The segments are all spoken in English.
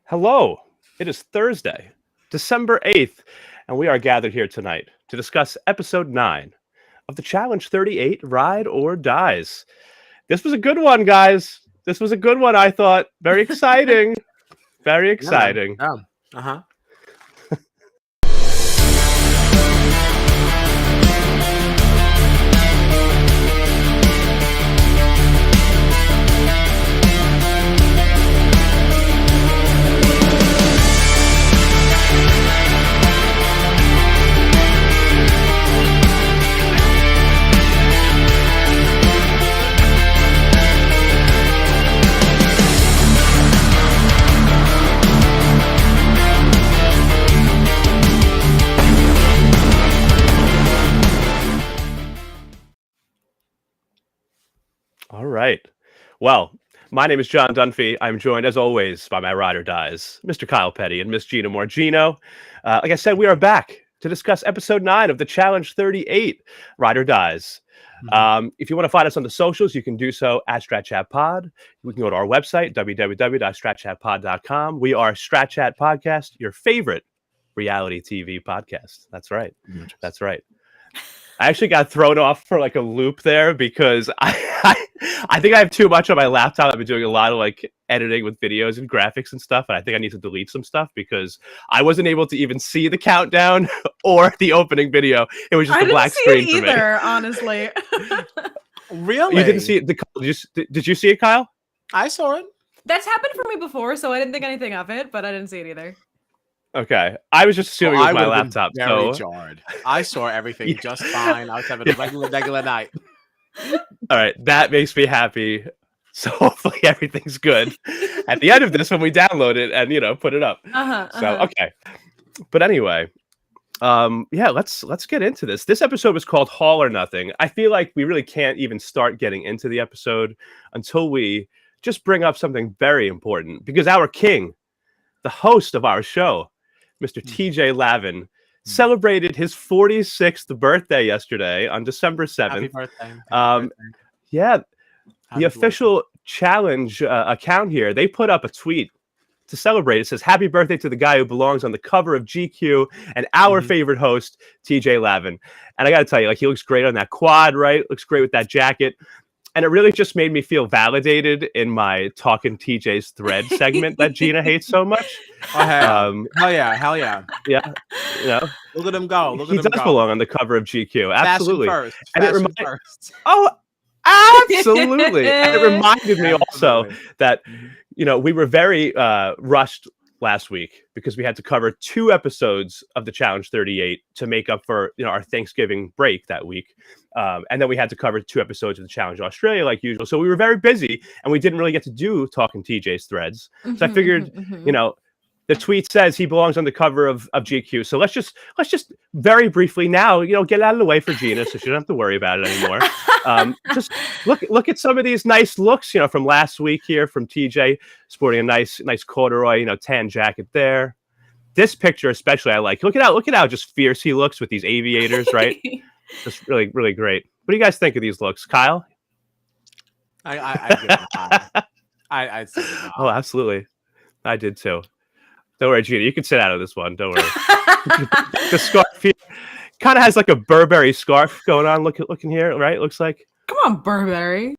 Hello. It is Thursday, December 8th, and we are gathered here tonight to discuss episode 9 of the Challenge 38 Ride or Dies. This was a good one, guys. This was a good one, I thought. Very exciting. Very Yeah, man. exciting. Yeah. Uh-huh. All right. Well, my name is John Dunphy. I'm joined, as always, by my ride or dies, Mr. Kyle Petty and Miss Gina Morgino. Like I said, we are back to discuss episode 9 of the Challenge 38 Ride or Dies. If you want to find us on the socials, you can do so at StratChatPod. We can go to our website, www.stratchatpod.com. We are Strat Chat Podcast, your favorite reality TV podcast. That's right. That's right. I actually got thrown off for like a loop there because I think I have too much on my laptop. I've been doing a lot of like editing with videos and graphics and stuff, and I think I need to delete some stuff because I wasn't able to even see the countdown or the opening video. It was just a black screen for me. Honestly. Really? You didn't see it? Did you see it, Kyle? I saw it. That's happened for me before, so I didn't think anything of it, but I didn't see it either. Okay, I was just assuming it was my laptop. Very jarred. I saw everything just fine. I was having a regular night. All right, that makes me happy. So hopefully everything's good at the end of this when we download it and put it up. So okay, but anyway, yeah, let's get into this. This episode was called All or Nothing. I feel like we really can't even start getting into the episode until we just bring up something very important, because our king, the host of our show, Mr. TJ Lavin, celebrated his 46th birthday yesterday on December 7th. Happy birthday. Yeah, the official challenge account here, they put up a tweet to celebrate. It says, "Happy birthday to the guy who belongs on the cover of GQ and our favorite host, TJ Lavin." And I got to tell you, like, he looks great on that quad, right? Looks great with that jacket. And it really just made me feel validated in my Talking TJ's Thread segment that Gina hates so much. Oh, hell yeah. Yeah. Look at him go. He does belong on the cover of GQ. Absolutely. First. And it Oh, absolutely. And it reminded me also that, we were very rushed last week because we had to cover 2 episodes of the Challenge 38 to make up for our Thanksgiving break that week, and then we had to cover 2 episodes of the Challenge Australia like usual. So we were very busy and we didn't really get to do Talking TJ's Threads. So I figured, the tweet says he belongs on the cover of GQ. So let's just very briefly now, get out of the way for Gina so she don't have to worry about it anymore. Just look at some of these nice looks, from last week here from TJ, sporting a nice corduroy, tan jacket there. This picture especially I like. Look at how just fierce he looks with these aviators, right? Just really, really great. What do you guys think of these looks, Kyle? I give it a high. I'd say it. Oh, absolutely. I did too. Don't worry, Gina. You can sit out of this one. Don't worry. The scarf kind of has like a Burberry scarf going on. Looking here, right? Looks like. Come on, Burberry.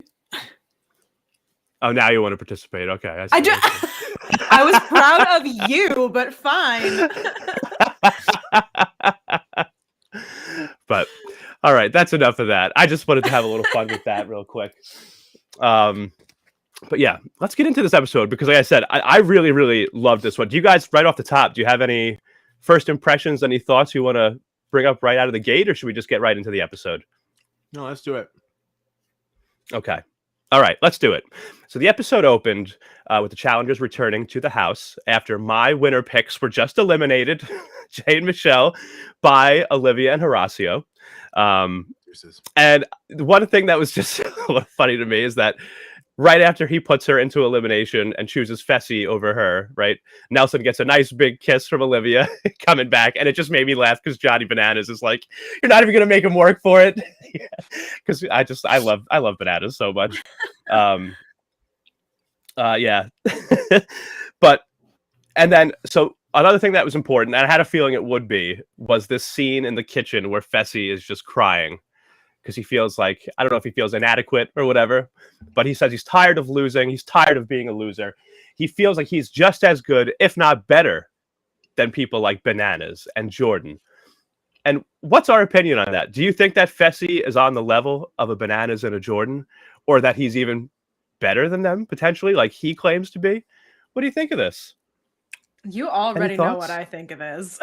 Oh, now you want to participate? Okay. I was proud of you, but fine. But all right, that's enough of that. I just wanted to have a little fun with that real quick. But yeah, let's get into this episode because, like I said, I really, really love this one. Do you guys, right off the top, do you have any first impressions, any thoughts you want to bring up right out of the gate, or should we just get right into the episode? No, let's do it. Okay. All right, let's do it. So the episode opened with the challengers returning to the house after my winner picks were just eliminated, Jay and Michelle, by Olivia and Horacio. And one thing that was just funny to me is that right after he puts her into elimination and chooses Fessy over her, right? Nelson gets a nice big kiss from Olivia coming back. And it just made me laugh because Johnny Bananas is like, you're not even going to make him work for it. Because I love Bananas so much. Yeah. But And then, so another thing that was important, and I had a feeling it would be, was this scene in the kitchen where Fessy is just crying because he feels like, I don't know if he feels inadequate or whatever, but he says he's tired of losing. He's tired of being a loser. He feels like he's just as good, if not better, than people like Bananas and Jordan. And what's our opinion on that? Do you think that Fessy is on the level of a Bananas and a Jordan, or that he's even better than them, potentially, like he claims to be? What do you think of this? You already know what I think of this.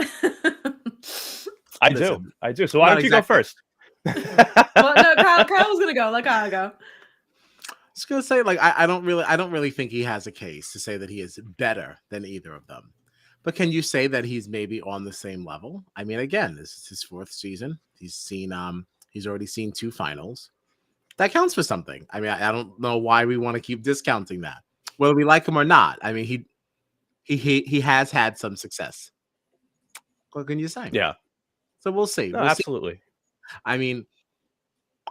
I do. So why don't you go first? Well, no, Kyle was gonna go. Let Kyle go. I was gonna say, like, I don't really think he has a case to say that he is better than either of them. But can you say that he's maybe on the same level? I mean, again, this is his 4th season. He's already seen 2 finals. That counts for something. I mean, I don't know why we want to keep discounting that, whether we like him or not. I mean, he has had some success. What can you say? Yeah. So we'll see. No, absolutely. See. I mean,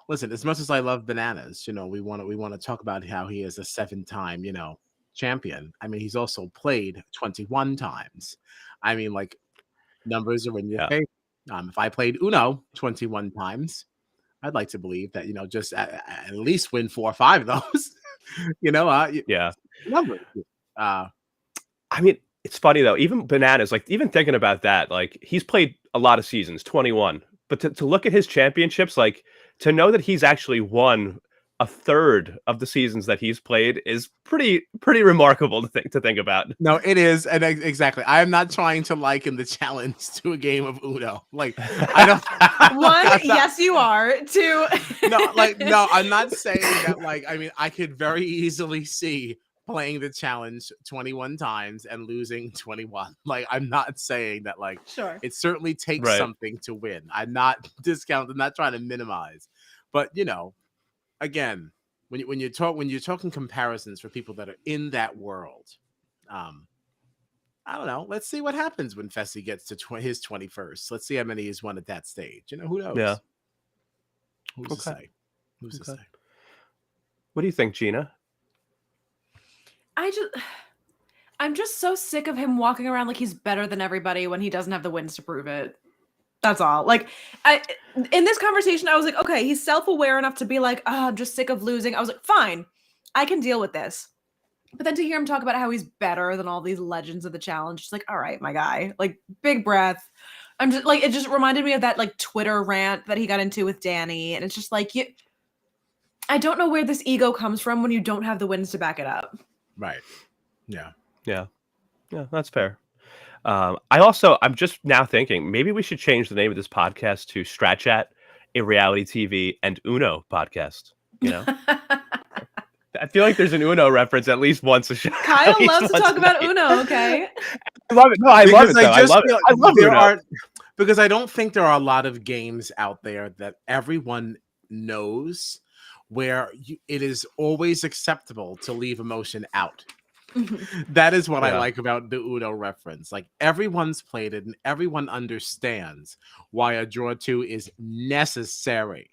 listen, as much as I love Bananas, we want to talk about how he is a 7-time, champion. I mean, he's also played 21 times. I mean, like, numbers are in your favor. If I played Uno 21 times, I'd like to believe that, just at least win 4 or 5 of those. Yeah. Numbers. I mean, it's funny though. Even Bananas, like, even thinking about that, like, he's played a lot of seasons, 21. But to look at his championships, like, to know that he's actually won a third of the seasons that he's played is pretty remarkable to think about. No, it is, and exactly. I am not trying to liken the challenge to a game of Uno. Like, I don't. One, yes, you are. 2, no, I'm not saying that. Like, I mean, I could very easily see playing the challenge 21 times and losing 21. Like, I'm not saying that. Like, sure, it certainly takes something to win. I'm not discounting, not trying to minimize, but again, when you're talking comparisons for people that are in that world, I don't know. Let's see what happens when Fessy gets to his 21st. Let's see how many he's won at that stage. Who knows? Yeah. Who's to say? Who's to say? What do you think, Gina? I'm just so sick of him walking around like he's better than everybody when he doesn't have the wins to prove it. That's all. Like, in this conversation, I was like, okay, he's self-aware enough to be like, oh, I'm just sick of losing. I was like, fine, I can deal with this. But then to hear him talk about how he's better than all these legends of the challenge, it's like, all right, my guy, like, big breath. I'm just like, it just reminded me of that like Twitter rant that he got into with Danny. And it's just like, I don't know where this ego comes from when you don't have the wins to back it up. Right. Yeah. Yeah, that's fair. I'm just now thinking maybe we should change the name of this podcast to Strat Chat, a reality TV and Uno podcast. I feel like there's an Uno reference at least once a show. Kyle loves to talk about Uno. Okay, I love it. No, I love it. I love Uno. Because I don't think there are a lot of games out there that everyone knows where it is always acceptable to leave emotion out. That is what I like about the Uno reference. Like, everyone's played it and everyone understands why a draw 2 is necessary.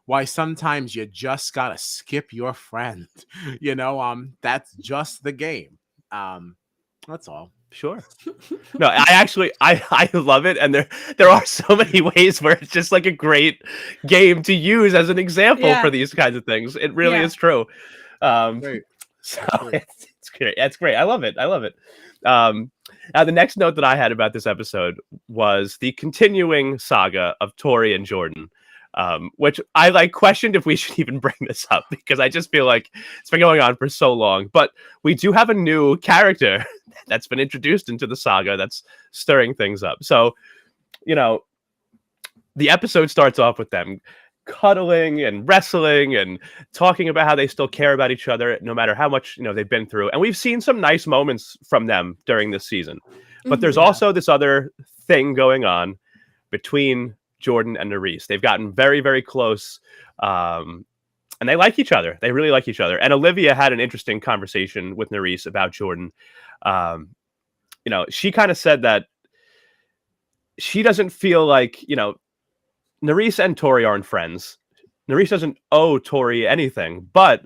Why sometimes you just gotta skip your friend. That's just the game. That's all. Sure. No, I love it, and there are so many ways where it's just like a great game to use as an example for these kinds of things. It really is true. Great. So it's great. That's great. I love it. Now, the next note that I had about this episode was the continuing saga of Tori and Jordan, which I questioned if we should even bring this up because I just feel like it's been going on for so long. But we do have a new character that's been introduced into the saga that's stirring things up. So, the episode starts off with them cuddling and wrestling and talking about how they still care about each other no matter how much they've been through, and we've seen some nice moments from them during this season, but there's also this other thing going on between Jordan and Nerys. They've gotten very, very close, and they like each other. They really like each other. And Olivia had an interesting conversation with Nerys about Jordan. She kind of said that she doesn't feel like Nerys and Tori aren't friends. Nerys doesn't owe Tori anything, but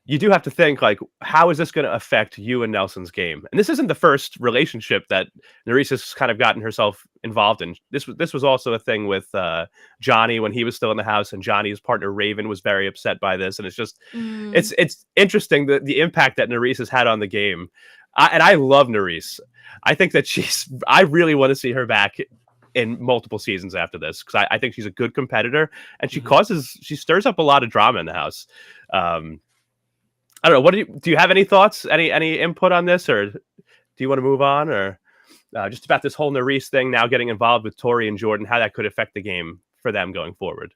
you do have to think, like, how is this going to affect you and Nelson's game? And this isn't the first relationship that Nerys has kind of gotten herself involved in. This was also a thing with Johnny when he was still in the house, and Johnny's partner Raven was very upset by this. And it's just it's interesting the impact that Nerys has had on the game. And I love Nerys. I think that I really want to see her back in multiple seasons after this, because I think she's a good competitor, and she stirs up a lot of drama in the house. I don't know. Do you have any thoughts? Any input on this, or do you want to move on, or just about this whole Nerys thing now getting involved with Tori and Jordan, how that could affect the game for them going forward?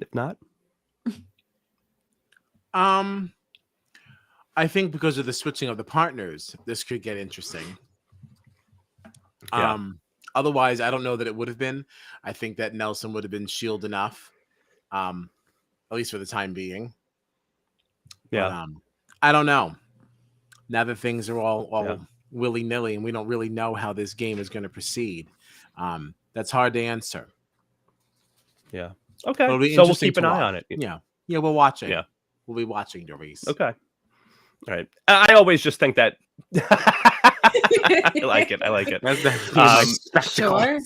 If not, I think because of the switching of the partners, this could get interesting. Yeah. Otherwise, I don't know that it would have been. I think that Nelson would have been shield enough. At least for the time being. Yeah. But, I don't know. Now that things are all willy-nilly and we don't really know how this game is going to proceed, that's hard to answer. Yeah. Okay. So we'll keep an eye on it. Yeah. Yeah, we're watching. Yeah. We'll be watching, Nerys. Okay. All right. I always just think that I like it. That's Sure.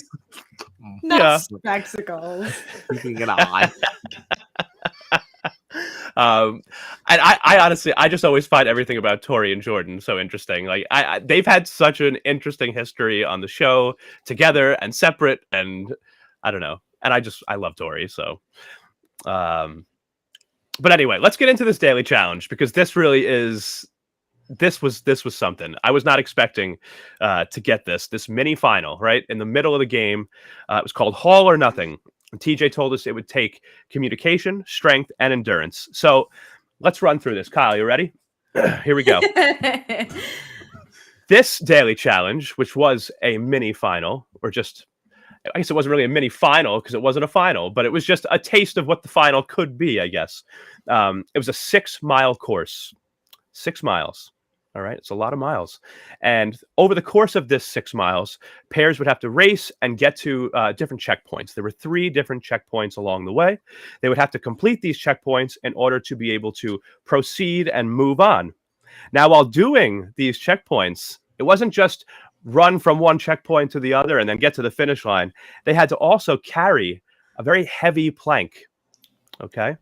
Not spectacles. Keeping an eye. And I honestly, I just always find everything about Tori and Jordan so interesting. Like, they've had such an interesting history on the show together and separate, and I don't know. And I love Tori. So, but anyway, let's get into this daily challenge, because this really is. This was something. I was not expecting to get this mini final right in the middle of the game. It was called All or Nothing. And TJ told us it would take communication, strength, and endurance. So let's run through this. Kyle, you ready? Here we go. This daily challenge, which was a mini final, or just, I guess it wasn't really a mini final because it wasn't a final, but it was just a taste of what the final could be, I guess. It was a 6-mile course. 6 miles. All right, it's a lot of miles. And over the course of this 6 miles, pairs would have to race and get to different checkpoints. There were 3 different checkpoints along the way. They would have to complete these checkpoints in order to be able to proceed and move on. Now, while doing these checkpoints, it wasn't just run from one checkpoint to the other and then get to the finish line. They had to also carry a very heavy plank. Okay?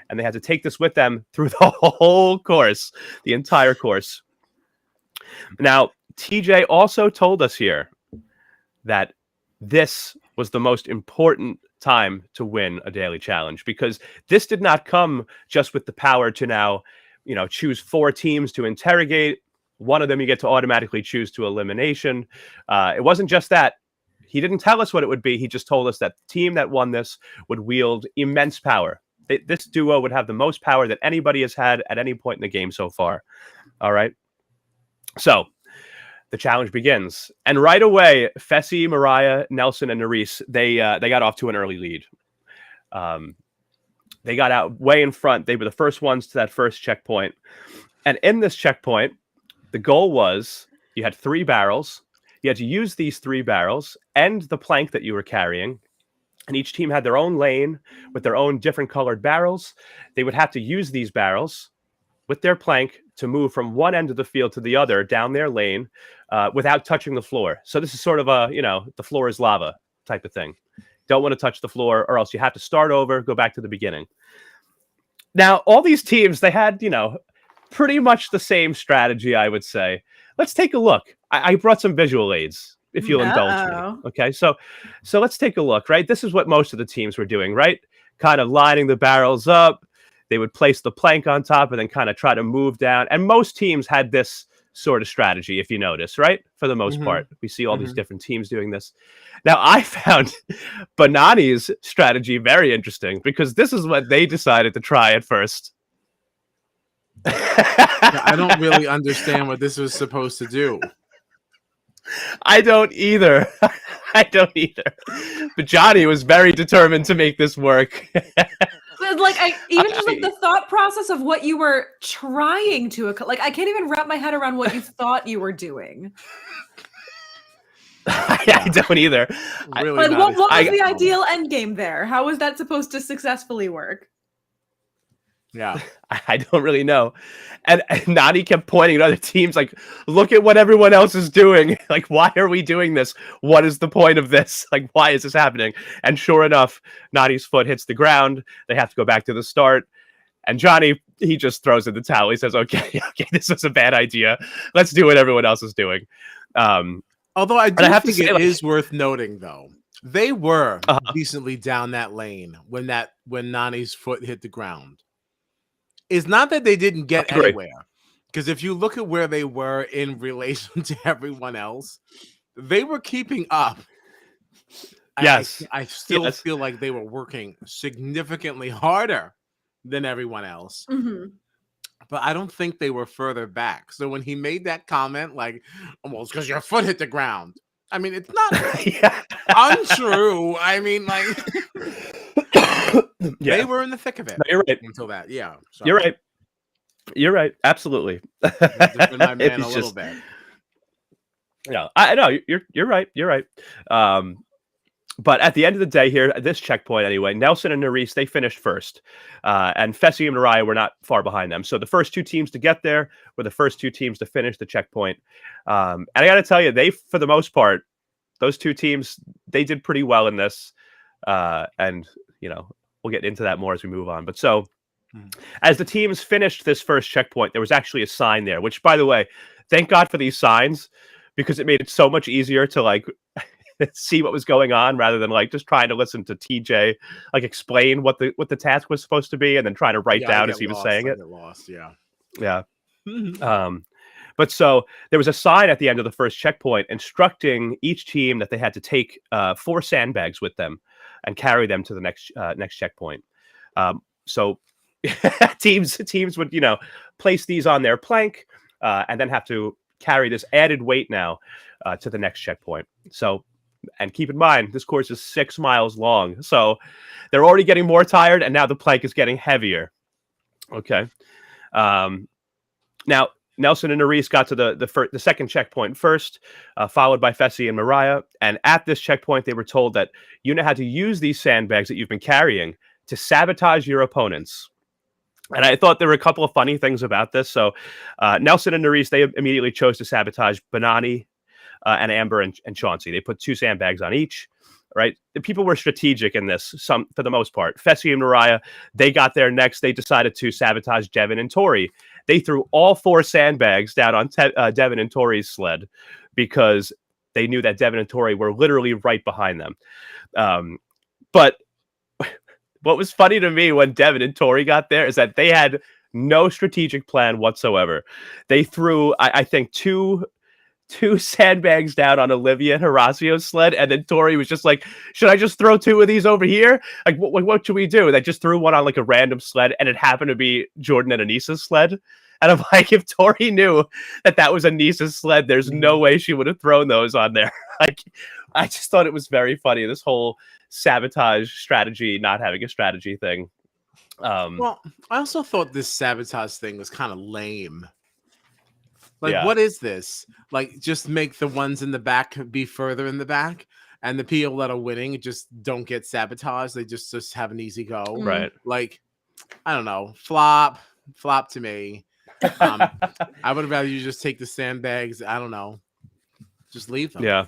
And they had to take this with them through the whole course, the entire course. Now, TJ also told us here that this was the most important time to win a daily challenge, because this did not come just with the power to now, choose 4 teams to interrogate. One of them you get to automatically choose to elimination. It wasn't just that. He didn't tell us what it would be. He just told us that the team that won this would wield immense power. This duo would have the most power that anybody has had at any point in the game so far. All right. So the challenge begins. And right away, Fessy, Mariah, Nelson, and Nerys, they got off to an early lead. They got out way in front. They were the first ones to that first checkpoint. And in this checkpoint, the goal was you had 3 barrels. You had to use these 3 barrels and the plank that you were carrying. And each team had their own lane with their own different colored barrels. They would have to use these barrels with their plank to move from one end of the field to the other down their lane without touching the floor. So this is sort of the floor is lava type of thing. Don't want to touch the floor, or else you have to start over, go back to the beginning. Now, all these teams, they had, pretty much the same strategy, I would say. Let's take a look. I brought some visual aids, if you'll indulge me. Okay, so let's take a look, right? This is what most of the teams were doing, right? Kind of lining the barrels up. They would place the plank on top and then kind of try to move down. And most teams had this sort of strategy, if you notice, right? For the most part, we see all these different teams doing this. Now, I found Banani's strategy very interesting, because this is what they decided to try at first. I don't really understand what this was supposed to do. I don't either. But Johnny was very determined to make this work. The thought process of what you were trying to, I can't even wrap my head around what you thought you were doing. I don't either. Really what was the ideal end game there? How was that supposed to successfully work? Yeah. I don't really know. And Nani kept pointing at other teams, like, look at what everyone else is doing. Like, why are we doing this? What is the point of this? Like, why is this happening? And sure enough, Nani's foot hits the ground. They have to go back to the start. And Johnny, he just throws in the towel. He says, okay, this was a bad idea. Let's do what everyone else is doing. Although I do think it is worth noting, though, they were decently down that lane when Nani's foot hit the ground. It's not that they didn't get anywhere, because if you look at where they were in relation to everyone else, they were keeping up. Yes. I still feel like they were working significantly harder than everyone else. Mm-hmm. But I don't think they were further back. So when he made that comment, like, well, it's because your foot hit the ground. I mean, it's not untrue. I mean, like, they were in the thick of it. No, you're right. Until that, yeah. So. You're right. You're right. Absolutely. My man a little bit. No, I know you're right. You're right. But at the end of the day here, at this checkpoint anyway, Nelson and Nerys, they finished first. And Fessy and Mariah were not far behind them. So the first two teams to get there were the first two teams to finish the checkpoint. And I got to tell you, they, for the most part, those two teams, they did pretty well in this. And, you know, we'll get into that more as we move on. But so as the teams finished this first checkpoint, there was actually a sign there, which, by the way, thank God for these signs, because it made it so much easier to, like, see what was going on rather than like just trying to listen to TJ like explain what the task was supposed to be and then trying to write down as he was saying it. Yeah. But so there was a sign at the end of the first checkpoint instructing each team that they had to take 4 sandbags with them and carry them to the next checkpoint. So teams would, you know, place these on their plank and then have to carry this added weight now to the next checkpoint. So, and keep in mind, this course is 6 miles long. So they're already getting more tired, and now the plank is getting heavier. Okay. Now, Nelson and Nerys got to the second checkpoint first, followed by Fessy and Mariah. And at this checkpoint, they were told that you know how to use these sandbags that you've been carrying to sabotage your opponents. And I thought there were a couple of funny things about this. So Nelson and Nerys, they immediately chose to sabotage Banani and Amber and Chauncey. They put 2 sandbags on each, right? The people were strategic in this, for the most part. Fessy and Mariah, they got there next. They decided to sabotage Devin and Tori. They threw all 4 sandbags down on Devin and Tori's sled because they knew that Devin and Tori were literally right behind them. But what was funny to me when Devin and Tori got there is that they had no strategic plan whatsoever. They threw, I think, two sandbags down on Olivia and Horacio's sled, and then Tori was just like, should I just throw 2 of these over here? Like, what should we do? And they just threw one on like a random sled, and it happened to be Jordan and Anissa's sled. And I'm like, if Tori knew that was Anissa's sled, there's no way she would have thrown those on there. Like, I just thought it was very funny, this whole sabotage strategy, not having a strategy thing. Well, I also thought this sabotage thing was kind of lame. Like, what is this? Like, just make the ones in the back be further in the back, and the people that are winning just don't get sabotaged. They just have an easy go. Right. Like, I don't know. Flop to me. I would rather you just take the sandbags. I don't know. Just leave them. Yeah.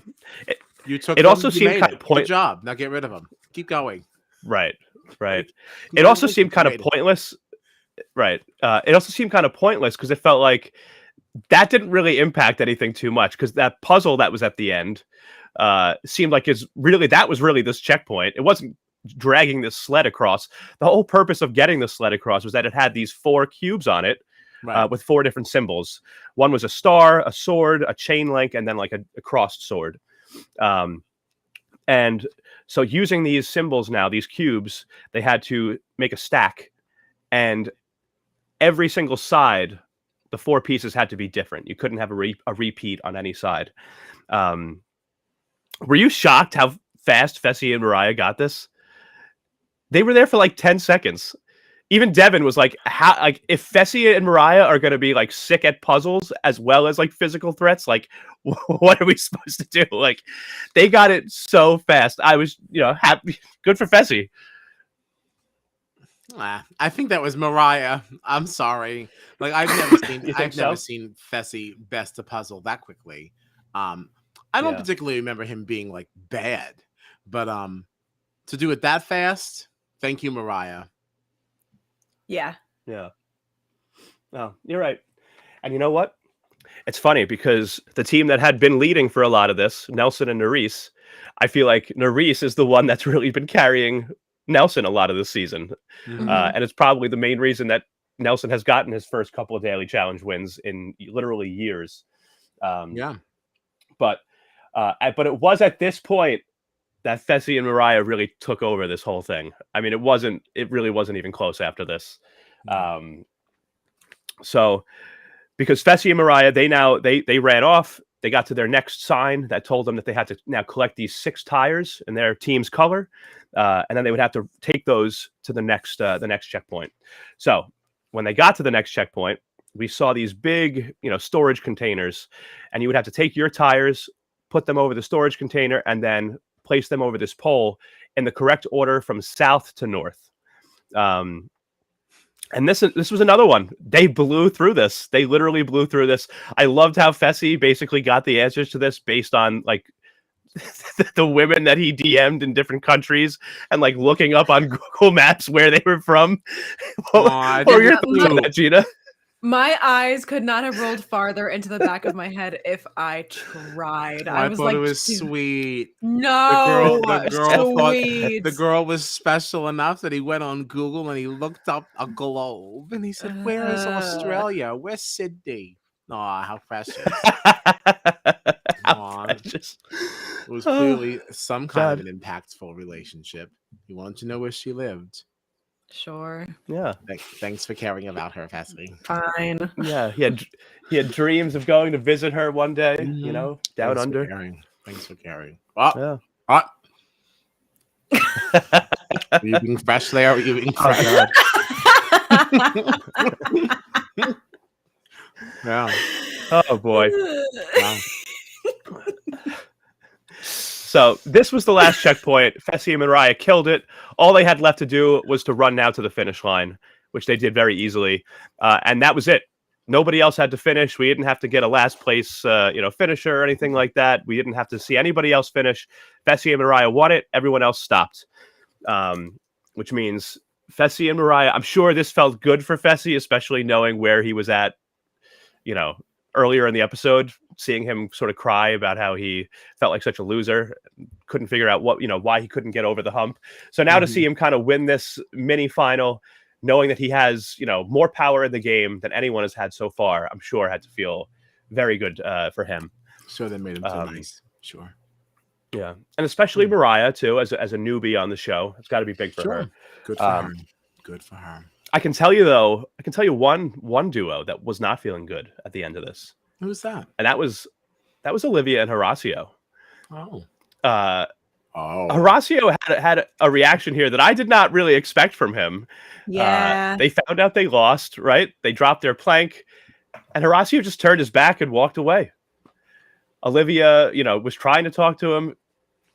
You took it also seemed kind of Good job. Now get rid of them. Keep going. Right. It also seemed kind of pointless. Right. It also seemed kind of pointless because it felt like that didn't really impact anything too much, because that puzzle that was at the end seemed like that was really this checkpoint. It wasn't dragging this sled across. The whole purpose of getting the sled across was that it had these 4 cubes on it with 4 different symbols. One was a star, a sword, a chain link, and then like a crossed sword. And so using these symbols now, these cubes, they had to make a stack, and every single side, the 4 pieces had to be different. You couldn't have a repeat on any side. Were you shocked how fast Fessy and Mariah got this? They were there for like 10 seconds. Even Devin was like, if Fessy and Mariah are going to be like sick at puzzles as well as like physical threats, like what are we supposed to do? Like, they got it so fast. I was, happy. Good for Fessy. I think that was Mariah. I'm sorry. Like I've never seen You think so? Fessy best a puzzle that quickly. I don't Yeah. particularly remember him being like bad, but to do it that fast, thank you, Mariah. Yeah. Yeah. No, you're right. And you know what? It's funny because the team that had been leading for a lot of this, Nelson and Nerys, I feel like Nerys is the one that's really been carrying Nelson a lot of this season. Mhm. And it's probably the main reason that Nelson has gotten his first couple of daily challenge wins in literally years. Um, Yeah. but but it was at this point that Fessy and Mariah really took over this whole thing. I mean, it really wasn't even close after this. No. So because Fessy and Mariah, they ran off. They got to their next sign that told them that they had to now collect these 6 tires in their team's color, and then they would have to take those to the next checkpoint. So when they got to the next checkpoint, we saw these big, storage containers, and you would have to take your tires, put them over the storage container, and then place them over this pole in the correct order from south to north. And this was another one. They blew through this. They literally blew through this. I loved how Fessy basically got the answers to this based on like the women that he DM'd in different countries and like looking up on Google Maps where they were from. What were your thoughts on that, Gina? My eyes could not have rolled farther into the back of my head if I tried. I was thought like, it was sweet. No, The girl was special enough that he went on Google and he looked up a globe and he said, "Where is Australia? Where's Sydney?" Aw, how precious. Precious. It was clearly some kind of an impactful relationship. He wanted to know where she lived. Sure. Yeah. Thanks for caring about her, Fessy. Fine. Yeah, he had dreams of going to visit her one day, down Thanks under. Thanks for caring. Oh, yeah. Are you being fresh there? Are you being fresh? Yeah. Oh boy. Wow. So this was the last checkpoint. Fessy and Mariah killed it. All they had left to do was to run now to the finish line, which they did very easily. And that was it. Nobody else had to finish. We didn't have to get a last place, finisher or anything like that. We didn't have to see anybody else finish. Fessy and Mariah won it. Everyone else stopped, which means Fessy and Mariah, I'm sure this felt good for Fessy, especially knowing where he was at, earlier in the episode, seeing him sort of cry about how he felt like such a loser, couldn't figure out why he couldn't get over the hump. So now to see him kind of win this mini final, knowing that he has, more power in the game than anyone has had so far, I'm sure had to feel very good for him. Sure, that made him feel nice. Sure. Yeah. And especially Mariah too, as a newbie on the show. It's got to be big for her. Good for her. Good for her. I can tell you one duo that was not feeling good at the end of this. Who's that? And that was Olivia and Horacio. Oh. Horacio had a reaction here that I did not really expect from him. Yeah. They found out they lost, right? They dropped their plank, and Horacio just turned his back and walked away. Olivia, was trying to talk to him.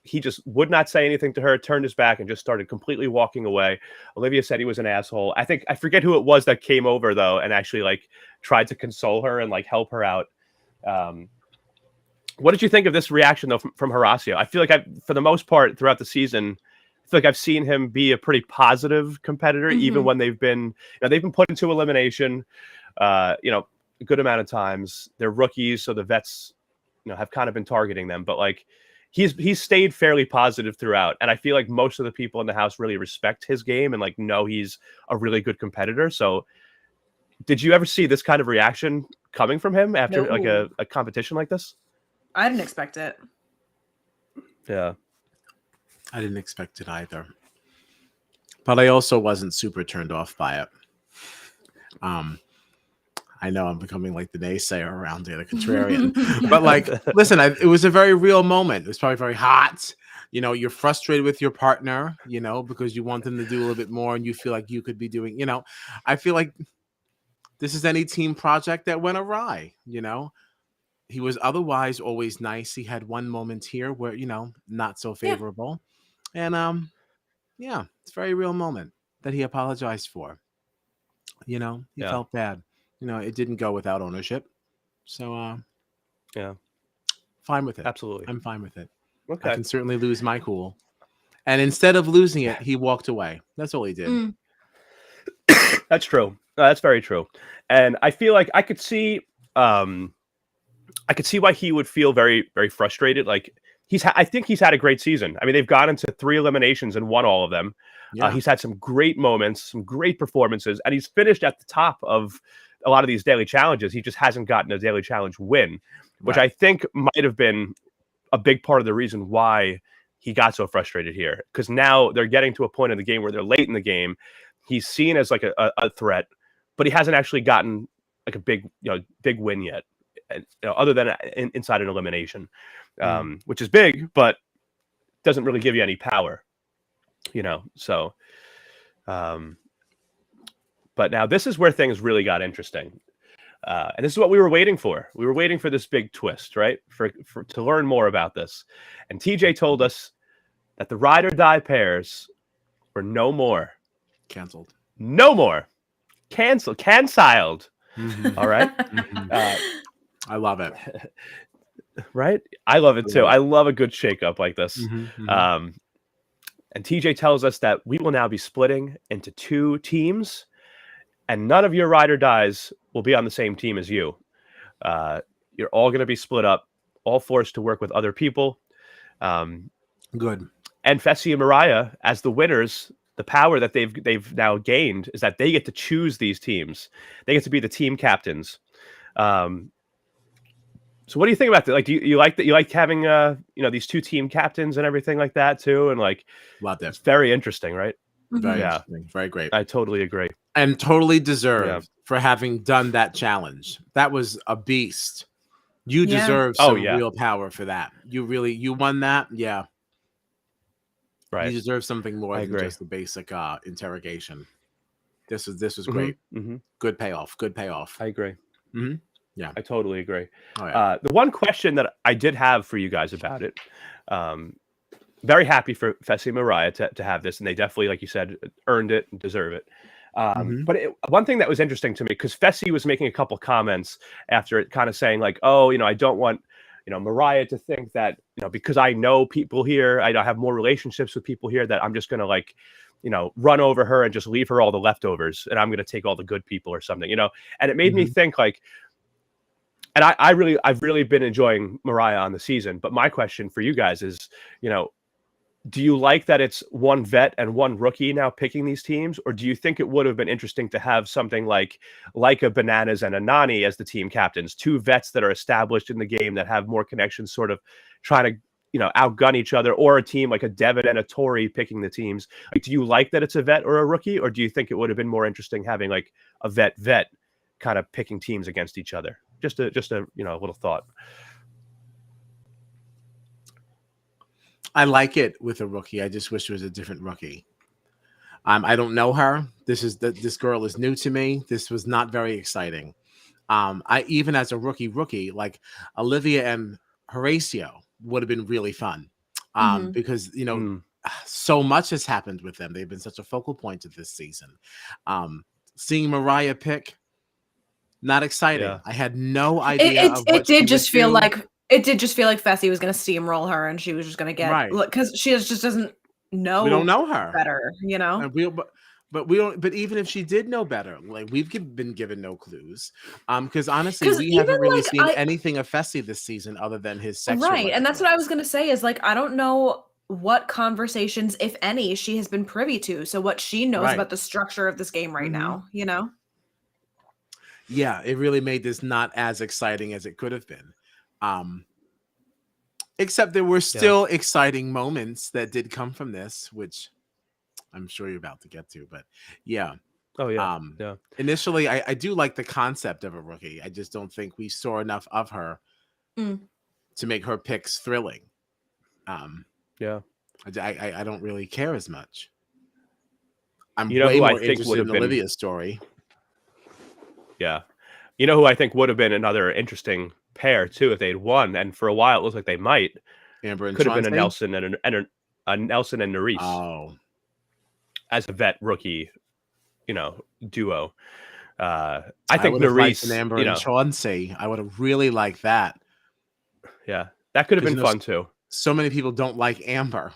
He just would not say anything to her, turned his back and just started completely walking away. Olivia said he was an asshole. I forget who it was that came over though and actually like tried to console her and like help her out. What did you think of this reaction though from Horacio? I feel like for the most part throughout the season, I feel like I've seen him be a pretty positive competitor, even when they've been put into elimination, a good amount of times. They're rookies, so the vets, have kind of been targeting them, but like he's stayed fairly positive throughout. And I feel like most of the people in the house really respect his game and like know he's a really good competitor. So did you ever see this kind of reaction coming from him after like a competition like this? I didn't expect it. Yeah. I didn't expect it either. But I also wasn't super turned off by it. I know I'm becoming like the naysayer around here, the contrarian. But like, listen, it was a very real moment. It was probably very hot. You're frustrated with your partner, because you want them to do a little bit more and you feel like you could be doing, I feel like this is any team project that went awry, He was otherwise always nice. He had one moment here where, not so favorable. Yeah. And it's a very real moment. that he apologized for. He felt bad. It didn't go without ownership. So, yeah, fine with it. absolutely. I'm fine with it. Okay. I can certainly lose my cool. And instead of losing it, he walked away. That's all he did. That's true. That's very true. And I feel like I could see why he would feel very, very frustrated. Like I think he's had a great season. I mean, they've gone into 3 eliminations and won all of them. Yeah. He's had some great moments, some great performances, and he's finished at the top of a lot of these daily challenges. He just hasn't gotten a daily challenge win, which I think might have been a big part of the reason why he got so frustrated here. Because now they're getting to a point in the game where they're late in the game. He's seen as like a threat, but he hasn't actually gotten like a big win yet, other than inside an elimination, which is big, but doesn't really give you any power. So, but now this is where things really got interesting. And this is what we were waiting for. We were waiting for this big twist, right? To learn more about this. And TJ told us that the ride or die pairs were no more. Canceled. No more. Canceled. Mm-hmm. All right. I love it. Right? I love it too. I love a good shakeup like this. Mm-hmm. And TJ tells us that we will now be splitting into 2 teams, and none of your ride or dies will be on the same team as you. You're all going to be split up, all forced to work with other people. Good. And Fessy and Mariah, as the winners, the power that they've now gained is that they get to choose these teams. They get to be the team captains. So what do you think about that? Like, do you like that? You like having these 2 team captains and everything like that too? And like, love that. It's very interesting, right? Very interesting. Very great. I totally agree. And totally deserved for having done that challenge. That was a beast. You deserve some real power for that. You won that. Yeah. Right. You deserve something more than just the basic interrogation. This was great. Mm-hmm. Good payoff. I agree. Mm-hmm. Yeah, I totally agree. Oh, yeah. The one question that I did have for you guys about it, very happy for Fessy and Mariah to have this, and they definitely, like you said, earned it and deserve it. But one thing that was interesting to me, because Fessy was making a couple comments after it, kind of saying like, oh, I don't want Mariah to think that because I know people here, I have more relationships with people here, that I'm just gonna run over her and just leave her all the leftovers, and I'm gonna take all the good people or something, And it made me think like. And I've really been enjoying Mariah on the season. But my question for you guys is, do you like that it's 1 vet and 1 rookie now picking these teams? Or do you think it would have been interesting to have something like a Bananas and a Nani as the team captains, 2 vets that are established in the game that have more connections, sort of trying to, outgun each other, or a team like a Devin and a Tori picking the teams? Like, do you like that it's a vet or a rookie? Or do you think it would have been more interesting having like a vet kind of picking teams against each other? Just a little thought. I like it with a rookie. I just wish it was a different rookie. I don't know her. This girl is new to me. This was not very exciting. I even as a rookie like Olivia and Horacio would have been really fun. Because so much has happened with them. They've been such a focal point of this season. Seeing Mariah pick. Not exciting. Yeah. I had no idea. It did just feel like Fessy was going to steamroll her, and she was just going to get because she just doesn't know. We don't know her better, But we don't. But even if she did know better, like we've been given no clues. Because honestly, we haven't really seen anything of Fessy this season other than his sexual. Right, and that's what I was going to say. Is like I don't know what conversations, if any, she has been privy to. So what she knows about the structure of this game right now, Yeah, it really made this not as exciting as it could have been. Except there were still exciting moments that did come from this, which I'm sure you're about to get to. But yeah. Oh, yeah. Initially, I do like the concept of a rookie. I just don't think we saw enough of her to make her picks thrilling. I don't really care as much. I'm way more interested in Olivia's story. Yeah. You know who I think would have been another interesting pair too if they'd won, and for a while it looks like they might. Amber and could have been a Nelson and a Nelson and Nerys. Oh, as a vet rookie, duo. I I think would have liked Nerys, an Amber and Chauncey. I would have really liked that. Yeah, that could have been fun too. So many people don't like Amber.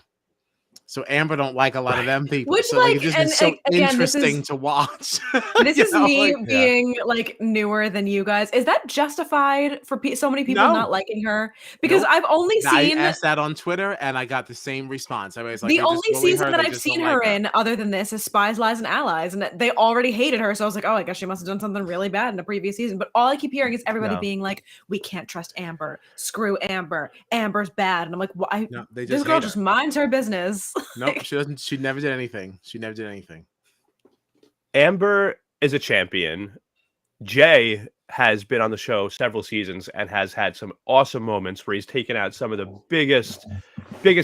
So Amber don't like a lot of them people. Which, so it's just been so interesting to watch. This is me being like newer than you guys. Is that justified for so many people not liking her? Because I've only seen. I asked that on Twitter and I got the same response. Everybody's like, the only season that I've seen her in, other than this, is Spies, Lies, and Allies, and they already hated her. So I was like, oh, I guess she must have done something really bad in a previous season. But all I keep hearing is everybody being like, we can't trust Amber. Screw Amber. Amber's bad. And I'm like, well, this girl just minds her business. Nope, she doesn't. She never did anything. Amber is a champion. Jay has been on the show several seasons and has had some awesome moments where he's taken out some of the biggest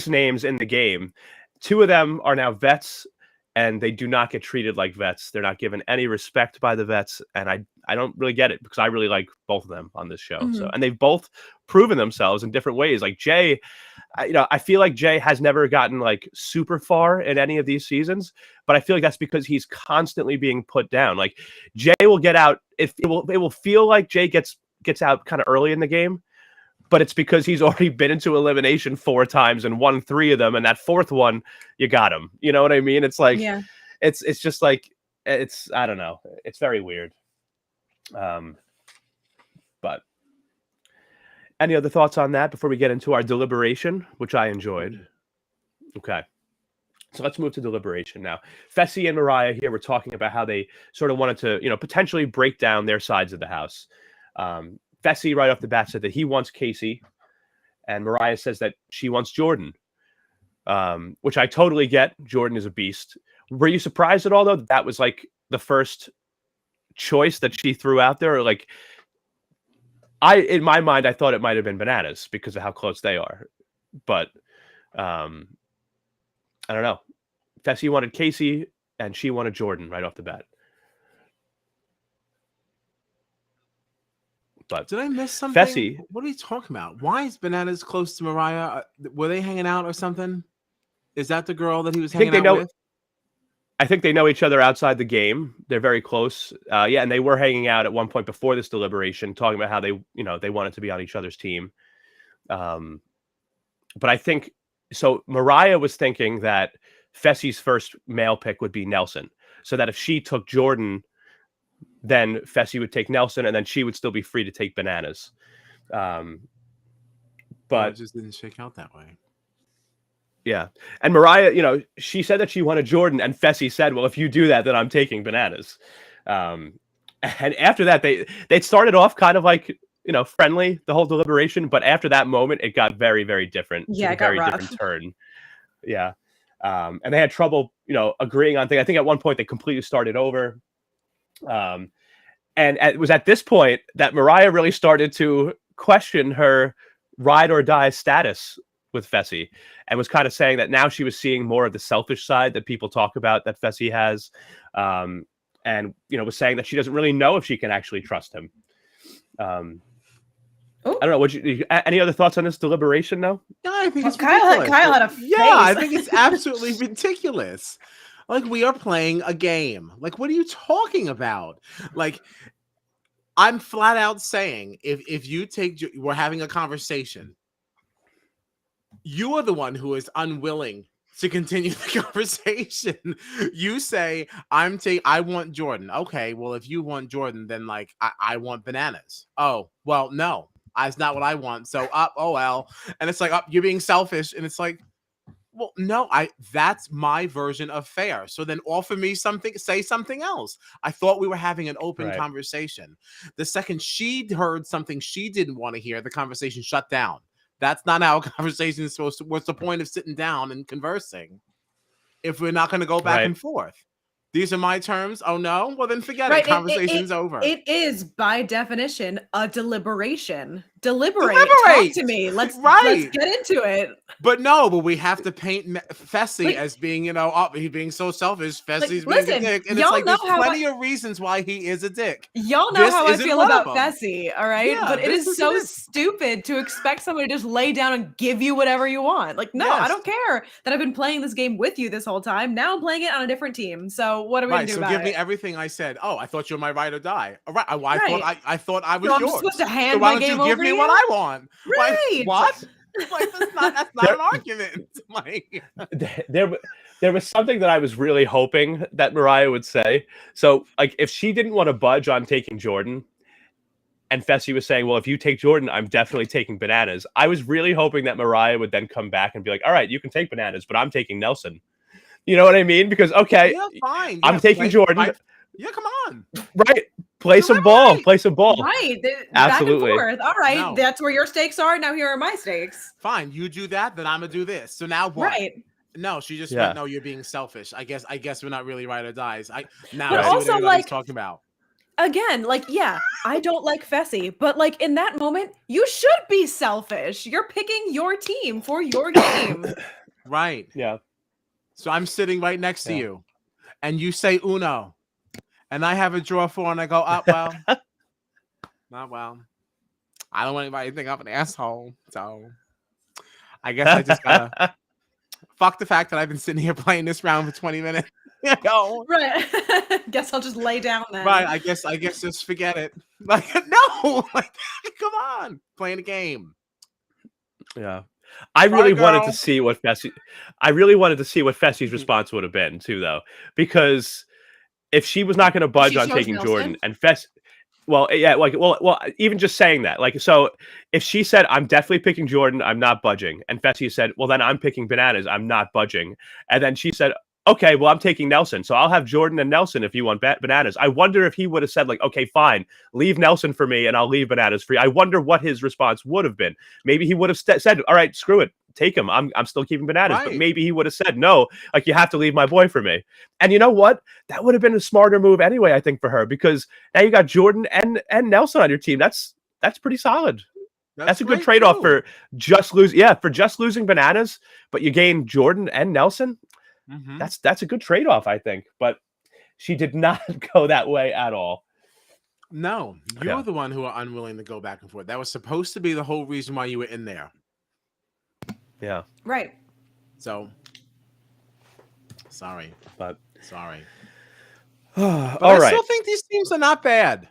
names in the game. Two of them are now vets, and they do not get treated like vets. They're not given any respect by the vets, and I don't really get it because I really like both of them on this show. Mm-hmm. So, and they've both proven themselves in different ways. Like Jay, I feel like Jay has never gotten like super far in any of these seasons, but I feel like that's because he's constantly being put down. Like Jay will get out. It will feel like Jay gets out kind of early in the game, but it's because he's already been into elimination 4 times and won 3 of them. And that 4th one, you got him. You know what I mean? It's like, it's just like, I don't know. It's very weird. But any other thoughts on that before we get into our deliberation, which I enjoyed? Okay. So let's move to deliberation now. Fessy and Mariah here were talking about how they sort of wanted to, potentially break down their sides of the house. Fessy right off the bat said that he wants Casey, and Mariah says that she wants Jordan, which I totally get. Jordan is a beast. Were you surprised at all, though, that was like the first choice that she threw out there? Or like, in my mind, I thought it might have been Bananas because of how close they are. But I don't know. Fessy wanted Casey, and she wanted Jordan right off the bat. But did I miss something? Fessy, what are you talking about? Why is Bananas close to Mariah? Were they hanging out or something? Is that the girl that he was hanging out with? I think they know each other outside the game. They're very close. And they were hanging out at one point before this deliberation, talking about how they wanted to be on each other's team. But I think so. Mariah was thinking that Fessy's first male pick would be Nelson, so that if she took Jordan, then Fessy would take Nelson, and then she would still be free to take Bananas. But it just didn't shake out that way. Yeah. And Mariah, she said that she wanted Jordan, and Fessy said, well, if you do that, then I'm taking Bananas. And after that, they started off kind of like, friendly, the whole deliberation. But after that moment, it got very, very different. Yeah, it got very rough. Different turn. Yeah. And they had trouble, agreeing on things. I think at one point they completely started over. And it was at this point that Mariah really started to question her ride or die status with Fessy, and was kind of saying that now she was seeing more of the selfish side that people talk about that Fessy has, and was saying that she doesn't really know if she can actually trust him. I don't know. Any other thoughts on this deliberation? No, I think it's ridiculous. Kyle had a face. Yeah, I think it's absolutely ridiculous. Like, we are playing a game. Like, what are you talking about? Like, I'm flat out saying, if you we're having a conversation, you are the one who is unwilling to continue the conversation. You say, I want Jordan. Okay, well, if you want Jordan, then like I want Bananas. Oh, well, no, that's not what I want. So oh well. And it's like, you're being selfish. And it's like, well, no, that's my version of fair. So then offer me something, say something else. I thought we were having an open conversation. The second she heard something she didn't want to hear, the conversation shut down. That's not how a conversation is supposed to. What's the point of sitting down and conversing if we're not going to go back and forth? These are my terms. Oh no, well then forget it. Conversation's over. It is by definition a deliberation. Deliberate. Talk to me. Let's get into it. But we have to paint Fessy as being, he's being so selfish. Fessy's being a dick. And it's like, there's plenty of reasons why he is a dick. Y'all know how I feel about Fessy, all right? Yeah, but it is so stupid to expect somebody to just lay down and give you whatever you want. Like, no, I don't care that I've been playing this game with you this whole time. Now I'm playing it on a different team. So what are we going to do about it? So give me everything I said. Oh, I thought you were my ride or die. All right. I thought I was yours. I'm supposed to hand so why my don't game you give over me to what I want? Right. Like, what? Like, that's not an argument. Like, there was something that I was really hoping that Mariah would say. So, like, if she didn't want to budge on taking Jordan, and Fessy was saying, well, if you take Jordan, I'm definitely taking Bananas. I was really hoping that Mariah would then come back and be like, all right, you can take Bananas, but I'm taking Nelson. You know what I mean? Because, okay, fine. I'm taking Jordan. Yeah, come on. Right. Play some ball. Play some ball. Right. Absolutely. Back and forth. All right. That's where your stakes are. Now here are my stakes. Fine. You do that, then I'm going to do this. So now what? Right. No, she just went, no, you're being selfish. I guess we're not really ride or dies. But see what everybody's talking about. Again, I don't like Fessy, but in that moment, you should be selfish. You're picking your team for your game. Right. Yeah. So I'm sitting right next to you, and you say Uno, and I have a draw 4, and I go, well, not well. I don't want anybody to think I'm an asshole, so I guess I just gotta fuck the fact that I've been sitting here playing this round for 20 minutes. Right. Guess I'll just lay down then. Right. I guess just forget it. Like, no, come on, playing a game. Yeah. I really wanted to see what Fessy's response would have been too, though, because if she was not going to budge on taking Nelson? Jordan and even just saying that, so if she said, I'm definitely picking Jordan, I'm not budging, and Fessy said, well, then I'm picking Bananas, I'm not budging, and then she said, okay, well, I'm taking Nelson, so I'll have Jordan and Nelson if you want Bananas. I wonder if he would have said, okay, fine, leave Nelson for me, and I'll leave Bananas for you. I wonder what his response would have been. Maybe he would have said, all right, screw it, take him. I'm still keeping Bananas. Right. But maybe he would have said, no, you have to leave my boy for me. And you know what? That would have been a smarter move anyway, I think, for her, because now you got Jordan and Nelson on your team. That's pretty solid. That's a good trade-off for just losing Bananas, but you gain Jordan and Nelson. Mm-hmm. That's a good trade-off, I think, but she did not go that way at all. No, you're the one who are unwilling to go back and forth. That was supposed to be the whole reason why you were in there. Yeah. Right. So, sorry. But I right. still think these teams are not bad.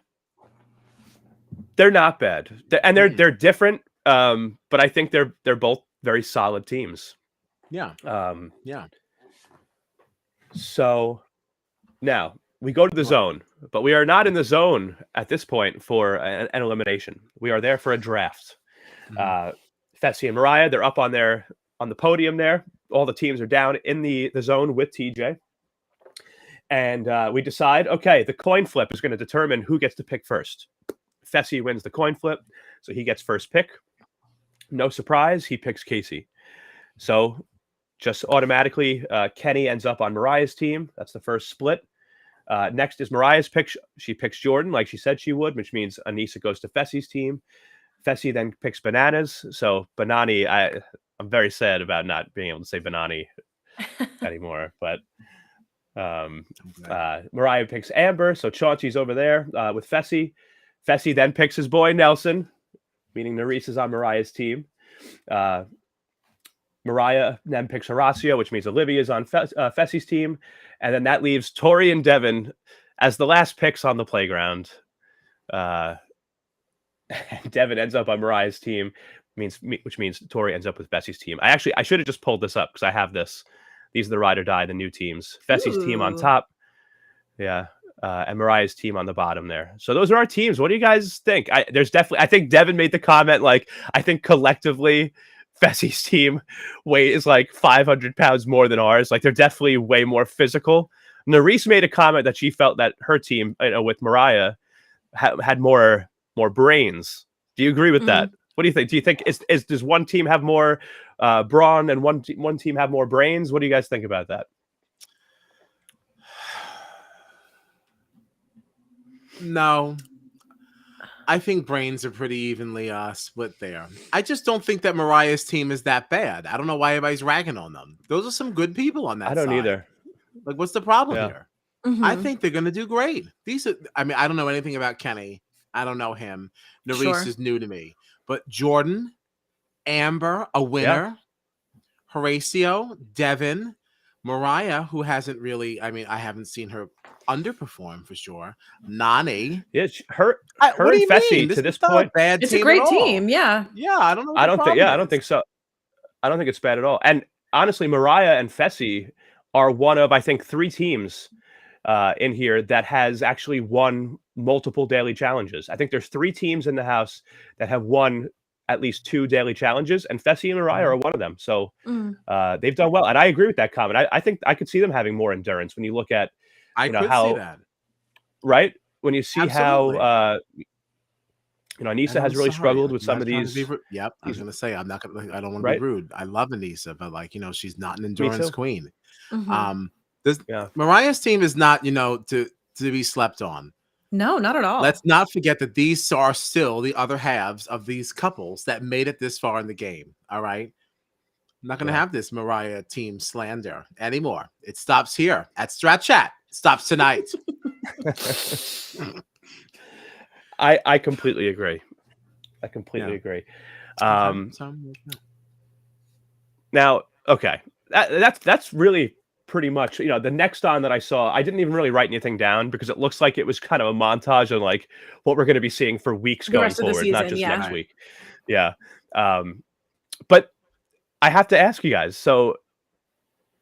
They're not bad, and they're different. But I think they're both very solid teams. Yeah. Yeah. So now we go to the zone, but we are not in the zone at this point for an elimination. We are there for a draft. Mm-hmm. Fessy and Mariah, they're up on the podium there. All the teams are down in the zone with TJ. And we decide, okay, the coin flip is going to determine who gets to pick first. Fessy wins the coin flip, so he gets first pick. No surprise, he picks Casey. So just automatically, Kenny ends up on Mariah's team. That's the first split. Next is Mariah's pick. She picks Jordan like she said she would, which means Anissa goes to Fessy's team. Fessy then picks Bananas. So Banani, I'm very sad about not being able to say Banani anymore. But Mariah picks Amber. So Chauncey's over there with Fessy. Fessy then picks his boy Nelson, meaning Nerys is on Mariah's team. Mariah then picks Horacio, which means Olivia is on Fessy's team. And then that leaves Tori and Devin as the last picks on the playground. Devin ends up on Mariah's team, which means Tori ends up with Fessy's team. I should have just pulled this up because I have this. These are the ride or die, the new teams. Fessy's team on top. Yeah. And Mariah's team on the bottom there. So those are our teams. What do you guys think? I think Devin made the comment, I think collectively Fessy's team weight is 500 pounds more than ours. They're definitely way more physical. Nerys made a comment that she felt that her team, with Mariah, had more brains. Do you agree with that? What do you think? Do you think does one team have more brawn and one team have more brains? What do you guys think about that? No. I think brains are pretty evenly split there. I just don't think that Mariah's team is that bad. I don't know why everybody's ragging on them. Those are some good people on that I don't side. either. Like, what's the problem Yeah. here? Mhm. I think they're going to do great. I mean, I don't know anything about Kenny. I don't know him. Nerese Sure. is new to me. But Jordan, Amber, a Yeah. winner, Horatio, Devin, Mariah, who hasn't really, I mean, I haven't seen her underperform for sure. Nani. Yeah, her What do and you Fessy mean? to this is not point. a bad It's a team great at all. team. Yeah. Yeah, I don't know what I the don't think. problem Yeah, I don't is. think so. I don't think it's bad at all. And honestly, Mariah and Fessy are one of, I think, 3 teams in here that has actually won multiple daily challenges. I think there's 3 teams in the house that have won at least 2 daily challenges, and Fessy and Mariah are one of them. So Mm. they've done well, and I agree with that comment. I think I could see them having more endurance when you look at, I you know, could see how that. right when you see Absolutely. how you know, And Anissa I'm has really sorry, struggled like, with I'm some not of trying to be these. Yep, I was These gonna say I don't want to be right? rude. I love Anissa, but like, she's not an Me endurance too. queen. Mhm. This Yeah. Mariah's team is not, to be slept on. No, not at all. Let's not forget that these are still the other halves of these couples that made it this far in the game. All right. I'm not gonna Yeah. have this Mariah team slander anymore. It stops here at Strat Chat. It stops tonight. I completely agree. I completely Yeah. agree. Okay. So Now, okay, that's really pretty much, the next on that I saw. I didn't even really write anything down because it looks like it was kind of a montage of like what we're going to be seeing for weeks The going rest of the forward, not season, just yeah. next Right. week. Yeah. But I have to ask you guys. So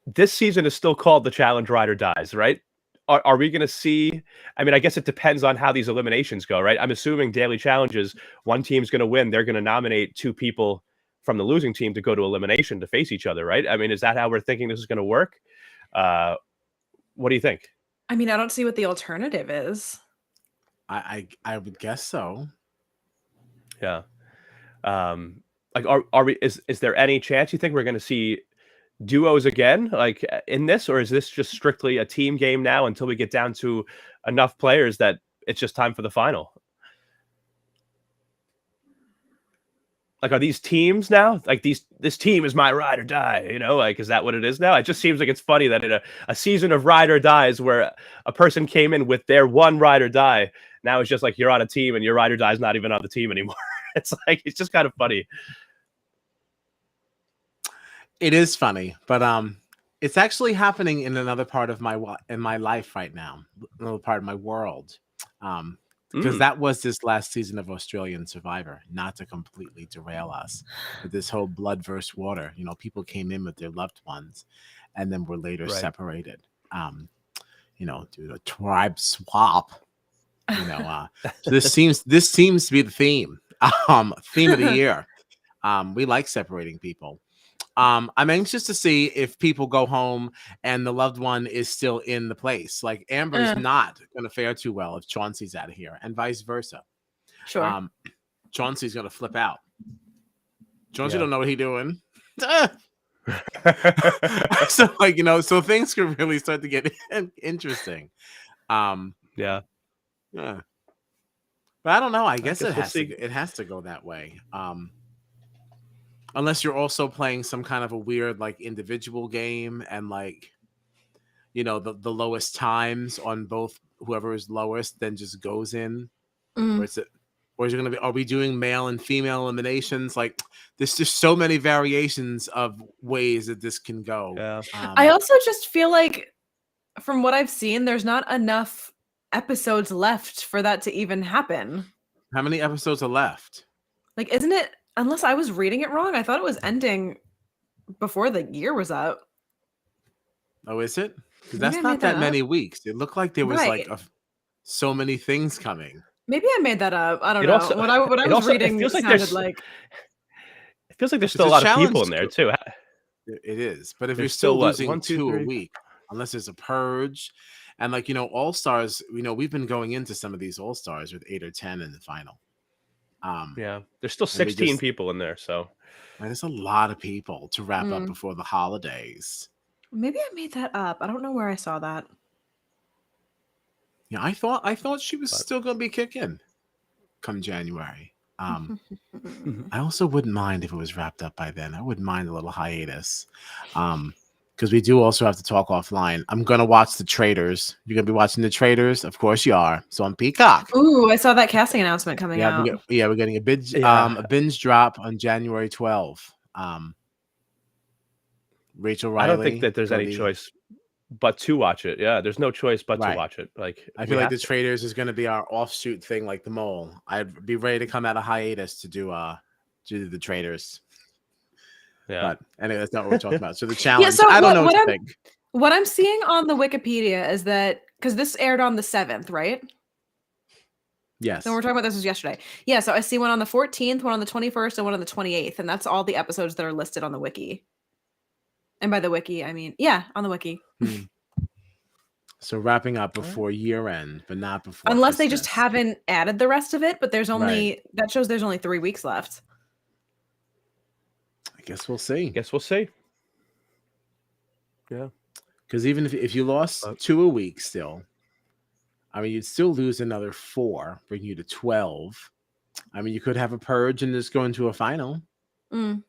this season is still called the Challenge Ride or Dies, right? Are we going to see? I mean, I guess it depends on how these eliminations go, right? I'm assuming daily challenges, one team's going to win. They're going to nominate 2 people from the losing team to go to elimination to face each other, right? I mean, is that how we're thinking this is going to work? What do you think? I mean, I don't see what the alternative is. I would guess so. Yeah. Like, are we? Is there any chance you think we're going to see duos again, like in this, or is this just strictly a team game now until we get down to enough players that it's just time for the final? Like, are these teams now? Like this team is my ride or die, like, is that what it is now? It just seems like it's funny that in a season of ride or dies where a person came in with their one ride or die, now it's just like you're on a team and your ride or die is not even on the team anymore. It's like, it's just kind of funny. It is funny, but it's actually happening in another part of my life right now, another part of my world. Because that was this last season of Australian Survivor, not to completely derail us, but this whole blood versus water. People came in with their loved ones, and then were later Right. separated. Due to a tribe swap. So this seems to be the theme. Theme of the year. We like separating people. I'm anxious to see if people go home and the loved one is still in the place. Like, Amber's not going to fare too well if Chauncey's out of here, and vice versa. Sure. Chauncey's going to flip out. Chauncey Yeah. don't know what he's doing. So, so things could really start to get interesting. Yeah. Yeah. But I don't know. I guess we'll see. it has to go that way. Unless you're also playing some kind of a weird, like, individual game, and like, the lowest times on both, whoever is lowest then just goes in. Or is it going to be, are we doing male and female eliminations? Like, there's just so many variations of ways that this can go. Yeah. I also just feel like, from what I've seen, there's not enough episodes left for that to even happen. How many episodes are left? Like, isn't it? Unless I was reading it wrong, I thought it was ending before the year was up. Oh, is it? Because Maybe that's I not made that that many weeks. It looked like there was Right. like so many things coming. Maybe I made that up. I don't It know. also- what I it was also- it reading feels like sounded there's- like It feels like there's It's still a a lot of challenge people in there to- too. It is. But if you're There's still still what, losing 1, 2, 2 a 3? week, unless there's a purge, and like, All Stars, we've been going into some of these All Stars with 8 or 10 in the final. Yeah, there's still And we 16 people in there, so there's a lot of people to wrap up before the holidays. maybe I made that up. I don't know where I saw that. Yeah, I thought she was still going to be kicking. come January. I also wouldn't mind if it was wrapped up by then. I wouldn't mind a little hiatus. Because we do also have to talk offline. I'm gonna watch The Traitors. You're gonna be watching The Traitors, of course you are. So on Peacock. Ooh, I saw that casting announcement coming out. We're getting a binge drop on January 12th. Rachel Riley. I don't think that there's any choice but to watch it. Yeah, there's no choice but to watch it. Like I feel like The Traitors is gonna be our offshoot thing, like The Mole. I'd be ready to come out of hiatus to do The Traitors. Yeah. But anyway, that's not what we're talking about. So the challenge. Yeah, so I don't know what to think. What I'm seeing on the Wikipedia is that because this aired on the 7th, right? Yes. So we're talking about this was yesterday. Yeah, so I see one on the 14th, one on the 21st, and one on the 28th, and that's all the episodes that are listed on the wiki. And by the wiki, I mean on the wiki. So wrapping up before year end, but not before. Unless they just haven't added the rest of it, but there's only that shows there's only 3 weeks left. I guess we'll see. Yeah. Because even if you lost 2 a week still, I mean, you'd still lose another 4, bring you to 12. I mean, you could have a purge and just go into a final. It's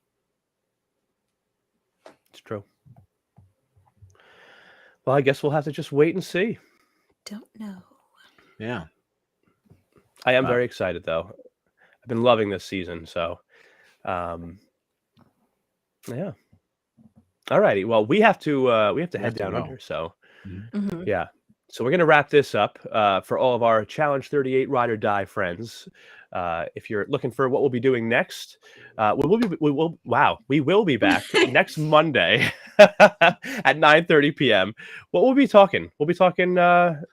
true. Well, I guess we'll have to just wait and see. Don't know. Yeah. I am very excited, though. I've been loving this season, so yeah. All righty. Well, we have to head down under. So yeah. So we're gonna wrap this up for all of our Challenge 38 Ride or Die friends. If you're looking for what we'll be doing next, we will be back next Monday at 9:30 p.m. What we'll be talking? We'll be talking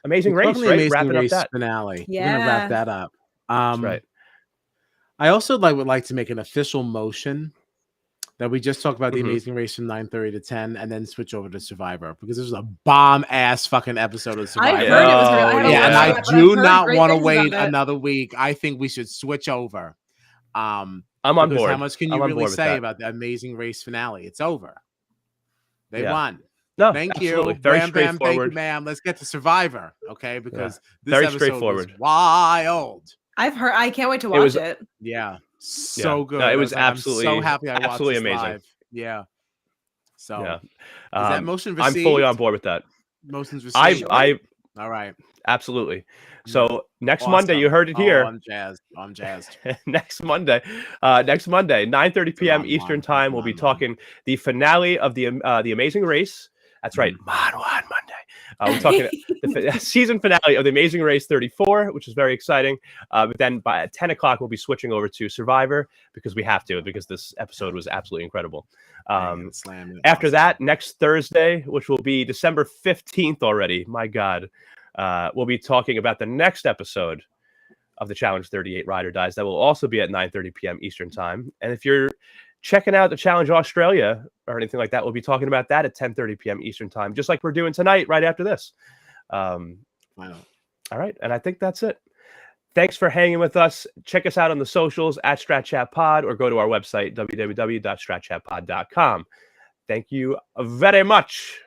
Amazing Race, right? Amazing Wrapping Race up that finale. Yeah. We're gonna wrap that up. That's right. I also would like to make an official motion that we just talk about the Amazing Race from 9:30 to 10, and then switch over to Survivor, because this was a bomb ass fucking episode of Survivor. I heard it was really, and I do not want to wait another week. I think we should switch over. I'm on board. How much can you really say about the Amazing Race finale? It's over. They won. No, thank absolutely. you. Very Bam, bam, straightforward. thank you, ma'am. Let's get to Survivor, okay? Because this very episode straightforward. was wild. I've heard. I can't wait to watch it. Yeah, so good. No, it was absolutely, I'm so happy I watched this amazing. Live. Yeah. So yeah, is that motion received? I'm fully on board with that. Motion's received. All right. Absolutely. So next Monday, you heard it here. I'm jazzed. next Monday, 9:30 p.m. Eastern time, we'll be talking the finale of the Amazing Race. That's right, Mod One Monday. We're talking the season finale of the Amazing Race 34, which is very exciting. But then by 10 o'clock, we'll be switching over to Survivor because we have to, because this episode was absolutely incredible. After that, next Thursday, which will be December 15th already, my God, we'll be talking about the next episode of the Challenge 38 Ride or Dies. That will also be at 9:30 p.m. Eastern time. And if you're checking out the Challenge Australia or anything like that, we'll be talking about that at 10:30 p.m. Eastern time, just like we're doing tonight, right after this. All right. And I think that's it. Thanks for hanging with us. Check us out on the socials at StratChatPod, or go to our website, www.stratchatpod.com. Thank you very much.